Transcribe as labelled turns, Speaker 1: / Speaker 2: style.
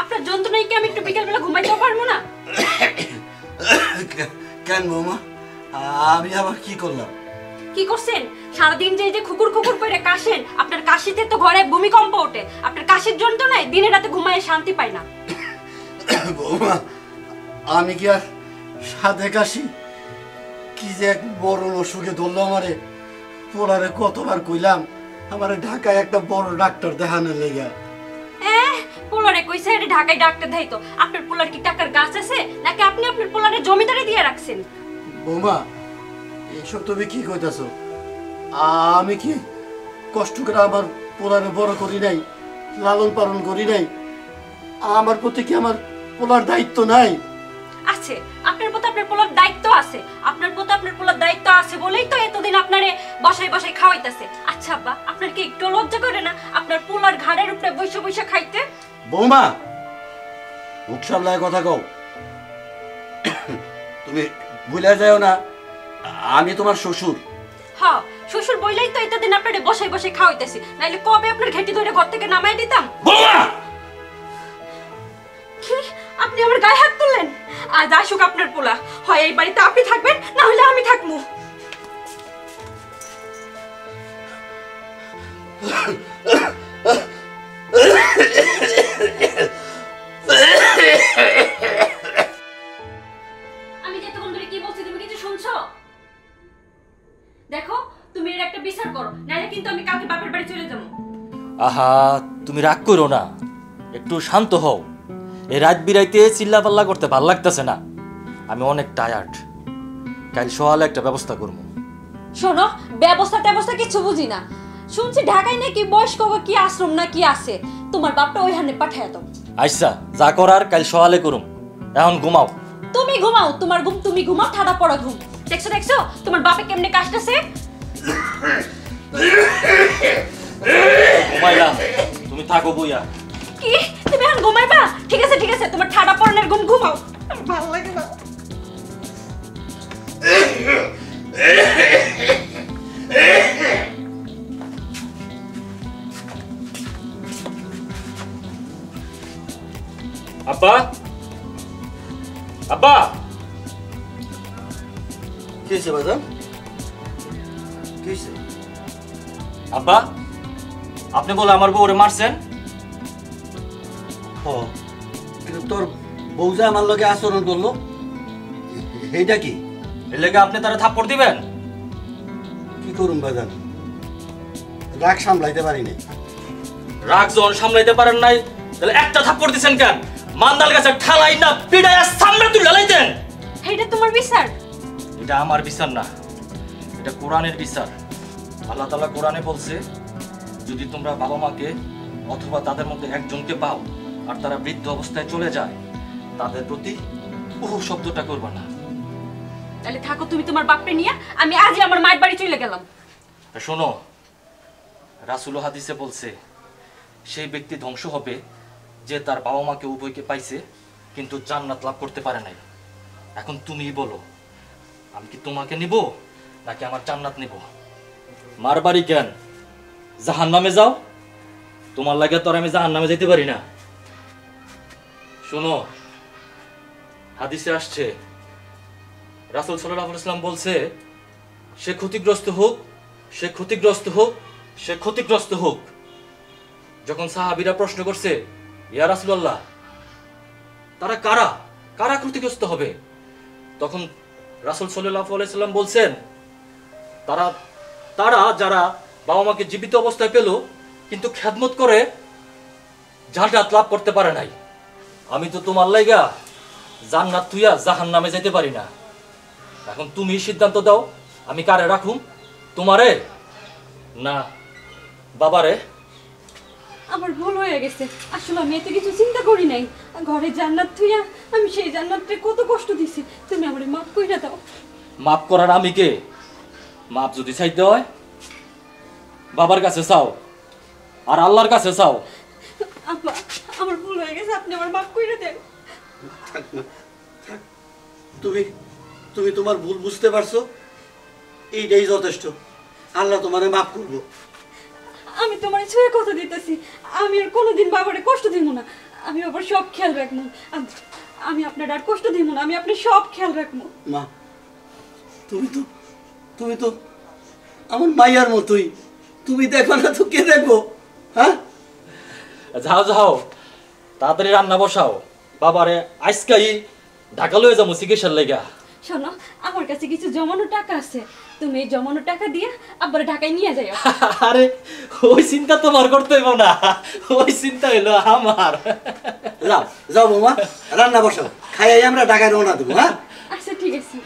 Speaker 1: আপনার যন্ত্রণায় কি আমি একটু বিকেলবেলা ঘুমাইতেও পারবো না?
Speaker 2: কেন বৌমা, আমি আবার কি করলাম?
Speaker 1: কি করছেন? সারাদিন যে খুকুর খুকুর করে কাশেন, আপনার কাশিতে তো ঘরে ভূমিকম্প ওঠে। আপনার কাশির যন্ত্রণায় দিনে রাতে ঘুমায় শান্তি পায় না।
Speaker 2: বৌমা, আমি কি আর সাধে কাশি? কি যে এক বড় অসুখে ধরলো আমারে। পোলারে কতবার কইলাম আমারে ঢাকায় একটা বড় ডাক্তার দেখানোর লেগা।
Speaker 1: পোলারে কইছে আরে ঢাকায় ডাক্তার দেই তো। আপনার পোলার কি টাকার গাছ আছে নাকি আপনি আপনার পোলারে জমিদারে দিয়ে রাখছেন?
Speaker 2: বৌমা, এইসব তুমি কি কইতাছো? আমি কি কষ্ট করে আমার পোলারে বড় করি নাই, লালন পালন করি নাই? আমার প্রতি কি আমার পোলার দায়িত্ব নাই?
Speaker 1: আছে, আপনার প্রতি আপনার পোলার দায়িত্ব আছে। আপনার প্রতি আপনার পোলার দায়িত্ব আছে বলেই তো এতদিন আপনারে বসাই বসাই খাওয়াইতাছে। আচ্ছা আব্বা, আপনার কি একটু লজ্জা করে না আপনার পোলার ঘাড়ের উপরে বসে বসে খাইতে?
Speaker 2: বৌমা, মুখ সামলায় কথা কও। তুমি ভুলে যাও না আমি তোমার শ্বশুর।
Speaker 1: হ্যাঁ, শ্বশুর বইলেই তো এতদিন আপনারে বসাই বসাই খাওয়াইতেছি, নাইলে কবে আপনার ঘেটি ধরে ঘর থেকে নামাই দিতাম।
Speaker 2: বৌমা,
Speaker 1: কি আপনি আমার গায়ে হাত তুললেন? আজ আসুক আপনার পোলা, হয় এই বাড়িতে আপনি থাকবেন না হলে আমি থাকবো। আমি যতক্ষণ ধরে কি বলছি তুমি কিছু শুনছো? দেখো, তুমি এর একটা বিচার করো, নাহলে কিন্তু আমি কালকে বাপের বাড়ি চলে যাবো।
Speaker 3: আহা, তুমি রাগ করো না, একটু শান্ত হও। এই রাত বিরাইতে চিল্লা পাল্লা করতে ভাল লাগতেছে না। আমি অনেক টায়ার্ড, কাল সকালে একটা ব্যবস্থা করবো।
Speaker 1: শোনো, ব্যবস্থা কিছু বুঝি না। শুনছি ঢাকায় নাকি বয়স্ক কি আশ্রম না কি আছে, তোমার বাপটা ওইখানে পাঠায় দাও।
Speaker 3: আচ্ছা, যা করার কাল সকালে করুম, এখন ঘুমাও।
Speaker 1: তুমি ঘুমাও, তোমার ঘুম তুমি ঘুমাও, ঠাডা পড়া ঘুম। দেখছো তোমার বাপে কেমনে কাশতেছে।
Speaker 3: ঘুমাইলাম, তুমি থাকো বইয়া।
Speaker 1: কি তুমি এখন ঘুমাইবা? ঠিক আছে তোমার ঠাডা পড়নের ঘুম ঘুমাও। ভালো লাগে না।
Speaker 3: আব্বা, আব্বা,
Speaker 2: কি হয়েছে বাজান? কি হয়েছে?
Speaker 3: আব্বা, আপনি বলে আমার বউরে মারছেন?
Speaker 2: কিন্তু তোর বউ যে আমার লগে আচরণ করলো, এইটা কি?
Speaker 3: এর লেগে আপনি তারা থাপ্পড় দিবেন?
Speaker 2: কি করুন বাজান, রাগ সামলাইতে পারি নাই।
Speaker 3: রাগ যখন সামলাইতে পারেন নাই, তাহলে একটা থাপ্পড় দিছেন কেন? মান্দাল গাছে ঠালাই না পিড়াইয়া সামনে তুলে লাইতেন।
Speaker 1: এইটা তোমার বিচার?
Speaker 3: এটা আমার বিচার না, এটা কোরআনের বিচার। আল্লাহ তাআলা কোরআনে বলছে, যদি তোমরা বাবা মাকে অথবা তাদের মধ্যে একজনকে পাও আর তারা বৃদ্ধ অবস্থায় চলে যায়, তাদের প্রতি বহু শব্দটা করবা না।
Speaker 1: তাহলে থাকো তুমি তোমার বাপকে নিয়ে, আমি আজই আমার মায়ের বাড়ি চলে গেলাম।
Speaker 3: শোনো, রাসূল হাদিসে বলছে, সেই ব্যক্তি ধ্বংস হবে যে তার বাবা মাকে উভয়কে পাইছে কিন্তু জান্নাত লাভ করতে পারে নাই। এখন তুমিই বলো, আমি কি তোমাকে নিব নাকি আমার জান্নাত নিব? মার বাড়ি কেন, জাহান্নামে যাও। তোমার লাগে তো আর আমি জাহান্নামে যেতে পারি না। শোনো, হাদিসে আসছে, রাসূল সাল্লাল্লাহু আলাইহি ওয়াসাল্লাম বলছে, সে ক্ষতিগ্রস্ত হোক, সে ক্ষতিগ্রস্ত হোক, সে ক্ষতিগ্রস্ত হোক। যখন সাহাবীরা প্রশ্ন করছে, ইয়া রাসূলুল্লাহ, তারা কারা কারা ক্ষতিগ্রস্ত হবে? তখন রাসূল সাল্লাল্লাহু আলাইহি ওয়াসাল্লাম বলছেন, তারা তারা যারা বাবা মাকে জীবিত অবস্থায় পেল কিন্তু খেদমত করে জান্নাত লাভ করতে পারে নাই। আমি তো তোমার লাইগা জান্নাত তুইয়া জাহান্নামে যেতে পারি না। এখন তুমি সিদ্ধান্ত দাও, আমি কারে রাখুম, তোমারে না বাবারে?
Speaker 1: আমার ভুল হয়ে গেছে, আসলে আমি এত কিছু চিন্তা করি নাই। ঘরে জান্নাত থুইয়া আমি সেই জান্নাতকে কত কষ্ট দিছি, তুমি আমারে মাফ কইরা দাও।
Speaker 3: মাফ করার আমি কে? মাফ যদি চাইতে হয় বাবার কাছে চাও আর আল্লাহর কাছে চাও।
Speaker 1: আব্বা, আমার ভুল হয়ে গেছে, আপনি আমার মাফ কইরা দেন।
Speaker 2: তুমি তুমি তোমার ভুল বুঝতে পারছো, এইটাই যথেষ্ট। আল্লাহ তোমারে মাফ করবো।
Speaker 1: আমি তোমার ছুঁয়ে কথা দিতেছি, আমি আর কোনোদিন বাবারে কষ্ট দিব না। আমি বাবার সব খেয়াল রাখবো। আমি আপনার আর কষ্ট দিব না, আমি আপনার সব খেয়াল রাখবো।
Speaker 2: মা, তুমি তো আমার মাইয়ার মতোই। তুমি দেখো না তো কে দেখবো? হ্যাঁ,
Speaker 3: যাও যাও, তাড়াতাড়ি রান্না বসাও। বাবারে আজকাই ঢাকা লয়ে যাবো চিকিৎসার লেগা।
Speaker 1: শোনো, আমার কাছে কিছু জমানো টাকা আছে, তুমি এই জমানো টাকা দিয়ে আবার ঢাকায় নিয়ে যাও।
Speaker 3: আরে ওই চিন্তা তোমার করতে হইব না, ওই চিন্তা হইলো আমার।
Speaker 2: যাও যাও বৌমা, রান্না বসাও, খাইয়াই আমরা ঢাকায় রওনা দেবো। হ্যাঁ,
Speaker 1: আচ্ছা ঠিক আছে।